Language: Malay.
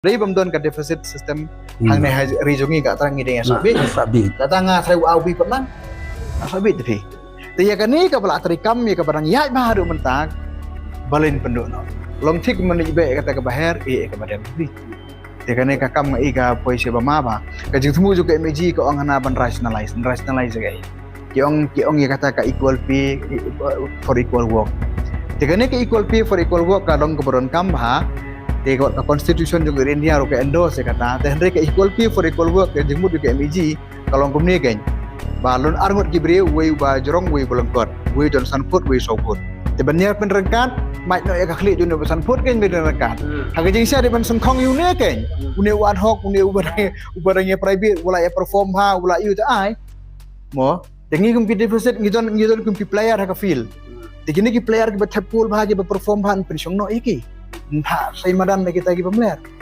Dari bantuan ke defisit sistem hang ne rijungi ka terang ide sabi datang saya awi pernah sabi tadi tiya kani ka bala terikam ya ka barang ya baru mentak balin penduk no long tik men ibe kata ke bahar ke badan bi tiya kani ka kam ngai ka poise ba ma ba ka jing temu juga meji ka ong hana ban rationalize gai ki ong ya kata ka equal pay for equal work tiya kani ka equal pay for equal work ka dong keberon kam ba Tengok ke constitution juga India ke endorse kata teh ke equal pay for equal work ke jengmut ke MEG kalau kumni kan balon arngot gibre we ba jorong we bolongkot we Johnson Food we Soput sebenarnya penerangkat mai no ya klik dunia Johnson Food kan penerangkat harga jeng sia di ban sengkong yu ne kan une ad hoc une ubaranya private wala ya perform ha wala yu ta ai mo dengi kum deficit ngidon kum player ha ka feel digini ki player ki bathapul ba je perform han pensiong no iki entah saya madan kita lagi pemelar